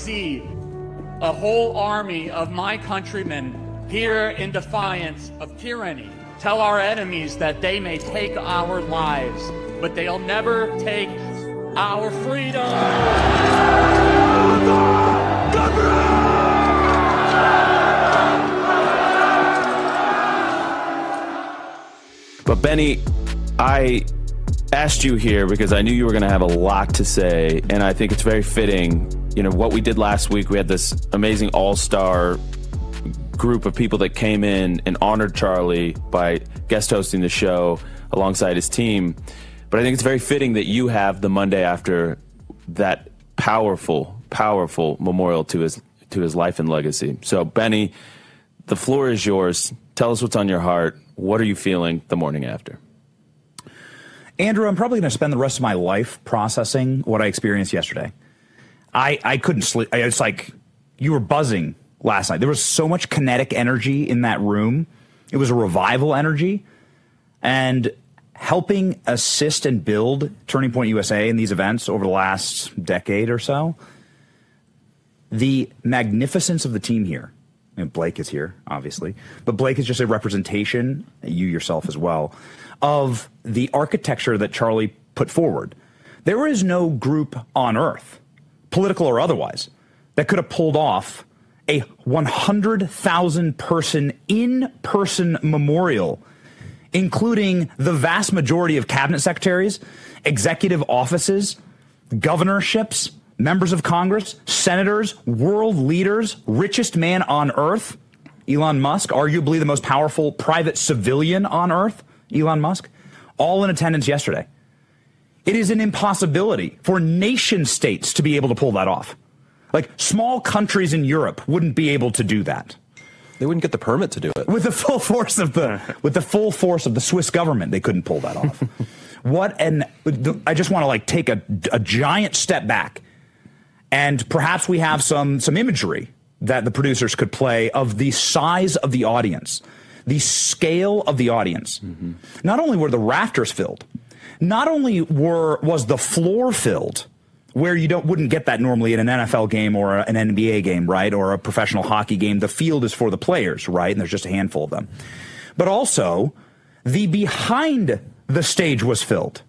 see a whole army of my countrymen here in defiance of tyranny. Tell our enemies that they may take our lives, but they'll never take our freedom. But Benny, I asked you here because I knew you were going to have a lot to say, and I think it's very fitting. You know, what we did last week, we had this amazing all-star group of people that came in and honored Charlie by guest hosting the show alongside his team. But I think it's very fitting that you have the Monday after that powerful memorial to his life and legacy. So, Benny, the floor is yours. Tell us what's on your heart. What are you feeling the morning after? Andrew, I'm probably going to spend the rest of my life processing what I experienced yesterday. I couldn't sleep. It's like you were buzzing last night. There was so much kinetic energy in that room. It was a revival energy. And helping assist and build Turning Point USA in these events over the last decade or so, the magnificence of the team here. And Blake is here, obviously, but Blake is just a representation, you yourself as well, of the architecture that Charlie put forward. There is no group on earth, political or otherwise, that could have pulled off a 100,000 person in-person memorial, including the vast majority of cabinet secretaries, executive offices, governorships, members of Congress, senators, world leaders, richest man on earth, Elon Musk, arguably the most powerful private civilian on earth, Elon Musk, all in attendance yesterday. It is an impossibility for nation states to be able to pull that off. Like, small countries in Europe wouldn't be able to do that. They wouldn't get the permit to do it. With the full force of the Swiss government, they couldn't pull that off. I just want to like take a giant step back. And perhaps we have some imagery that the producers could play of the size of the audience, the scale of the audience. Mm-hmm. Not only were the rafters filled, not only was the floor filled, where you wouldn't get that normally in an NFL game or an NBA game, right, or a professional hockey game. The field is for the players, right, and there's just a handful of them. But also, the behind the stage was filled.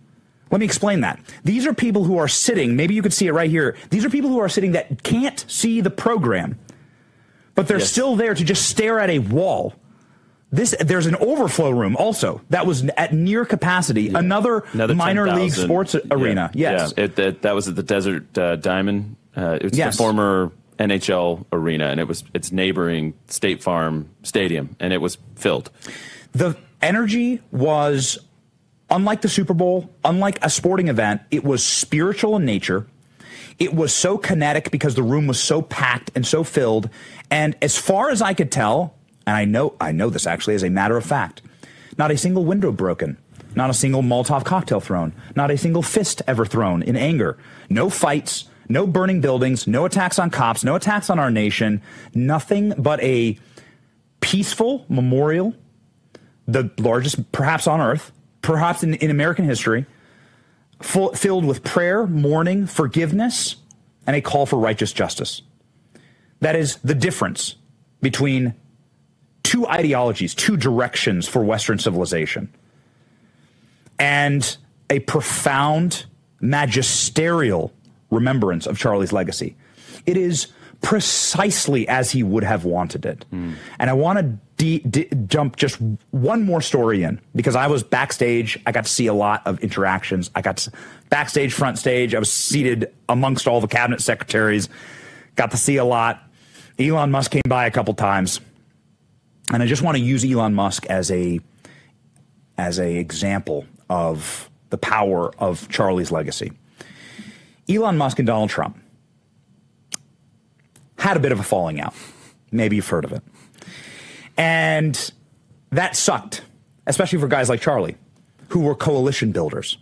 Let me explain that. These are people who are sitting, maybe you could see it right here. These are people who are sitting that can't see the program, but they're still there to just stare at a wall. There's an overflow room also that was at near capacity. Yeah. Another minor league sports arena. Yes. Yeah. That was at the Desert Diamond. It's the former NHL arena, and it's neighboring State Farm Stadium, and it was filled. The energy was unlike the Super Bowl, unlike a sporting event. It was spiritual in nature. It was so kinetic because the room was so packed and so filled. And as far as I could tell, and I know this actually as a matter of fact, not a single window broken, not a single Molotov cocktail thrown, not a single fist ever thrown in anger, no fights, no burning buildings, no attacks on cops, no attacks on our nation, nothing but a peaceful memorial, the largest perhaps on earth, perhaps in American history, filled with prayer, mourning, forgiveness, and a call for righteous justice. That is the difference between two ideologies, two directions for Western civilization, and a profound, magisterial remembrance of Charlie's legacy. It is precisely as he would have wanted it. And I want to jump just one more story in, because I was backstage. I got to see a lot of interactions. I got backstage, front stage. I was seated amongst all the cabinet secretaries. Got to see a lot. Elon Musk came by a couple times. And I just want to use Elon Musk as a example of the power of Charlie's legacy. Elon Musk and Donald Trump had a bit of a falling out. Maybe you've heard of it. And that sucked, especially for guys like Charlie, who were coalition builders.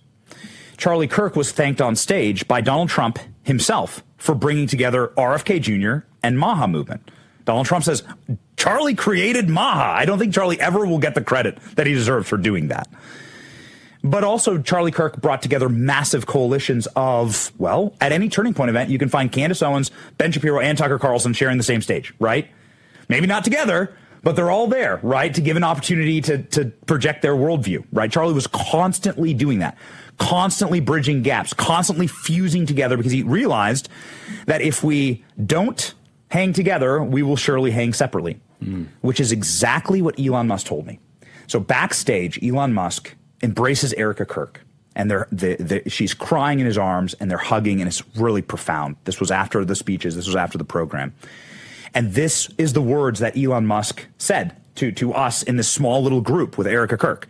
Charlie Kirk was thanked on stage by Donald Trump himself for bringing together RFK Jr. and Maha movement. Donald Trump says, Charlie created Maha. I don't think Charlie ever will get the credit that he deserves for doing that. But also, Charlie Kirk brought together massive coalitions of, well, at any Turning Point event, you can find Candace Owens, Ben Shapiro, and Tucker Carlson sharing the same stage, right? Maybe not together, but they're all there, right, to give an opportunity to project their worldview, right? Charlie was constantly doing that, constantly bridging gaps, constantly fusing together, because he realized that if we don't hang together, we will surely hang separately, which is exactly what Elon Musk told me. So backstage, Elon Musk embraces Erica Kirk, and she's crying in his arms, and they're hugging, and it's really profound. This was after the speeches. This was after the program. And this is the words that Elon Musk said to us in this small little group with Erica Kirk.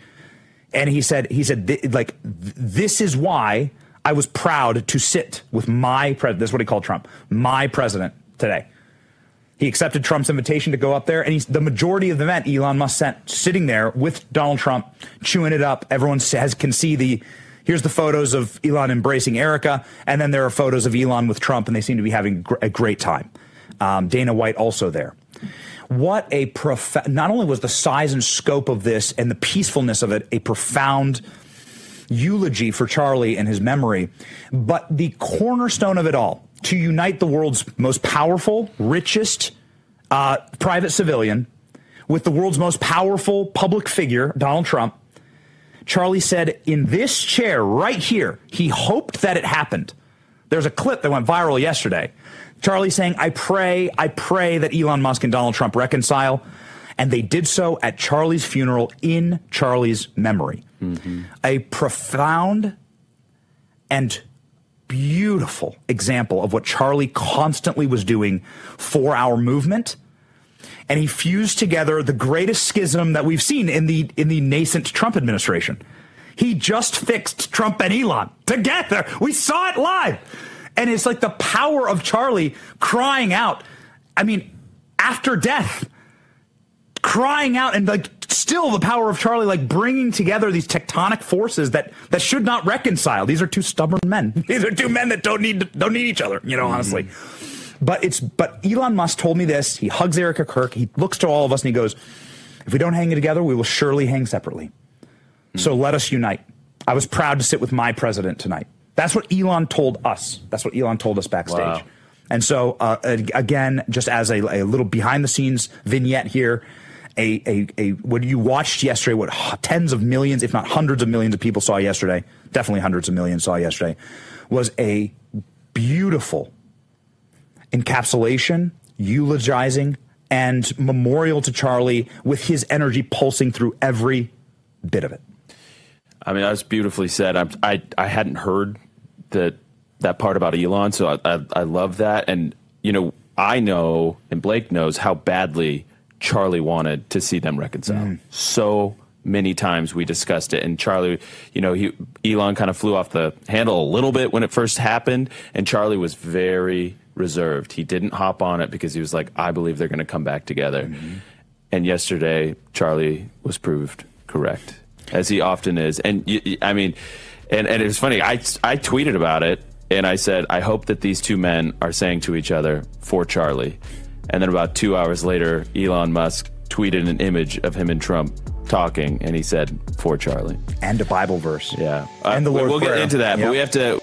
And he said, this is why I was proud to sit with my president. This is what he called Trump, my president today. He accepted Trump's invitation to go up there, and the majority of the event, Elon Musk sent sitting there with Donald Trump, chewing it up. Everyone can see here's the photos of Elon embracing Erica, and then there are photos of Elon with Trump, and they seem to be having a great time. Dana White also there. What not only was the size and scope of this and the peacefulness of it a profound eulogy for Charlie and his memory, but the cornerstone of it all, to unite the world's most powerful, richest private civilian with the world's most powerful public figure, Donald Trump. Charlie said in this chair right here, he hoped that it happened. There's a clip that went viral yesterday. Charlie saying, I pray that Elon Musk and Donald Trump reconcile. And they did so at Charlie's funeral in Charlie's memory. Mm-hmm. A profound and beautiful example of what Charlie constantly was doing for our movement. And he fused together the greatest schism that we've seen in the nascent Trump administration. He just fixed Trump and Elon together. We saw it live. And it's like the power of Charlie crying out. I mean, after death, crying out, and like still the power of Charlie, like bringing together these tectonic forces that should not reconcile. These are two stubborn men. These are two men that don't need each other, honestly. But Elon Musk told me this. He hugs Erica Kirk. He looks to all of us and he goes, if we don't hang together, we will surely hang separately. So let us unite. I was proud to sit with my president tonight. That's what Elon told us. That's what Elon told us backstage. Wow. And so, again, just as a little behind-the-scenes vignette here, what you watched yesterday, what tens of millions, if not hundreds of millions of people saw yesterday, definitely hundreds of millions saw yesterday, was a beautiful encapsulation, eulogizing, and memorial to Charlie with his energy pulsing through every bit of it. I mean, that's beautifully said. I hadn't heard that part about Elon, so I love that. And, I know, and Blake knows, how badly Charlie wanted to see them reconcile. So many times we discussed it. And Charlie, Elon kind of flew off the handle a little bit when it first happened, and Charlie was very reserved. He didn't hop on it because he was like, I believe they're going to come back together. And yesterday, Charlie was proved correct, as he often is. And and it was funny. I tweeted about it, and I said, I hope that these two men are saying to each other, for Charlie. And then about 2 hours later, Elon Musk tweeted an image of him and Trump talking, and he said, for Charlie. And a Bible verse. Yeah. And the Lord's We'll Prayer. get into that, but we have to...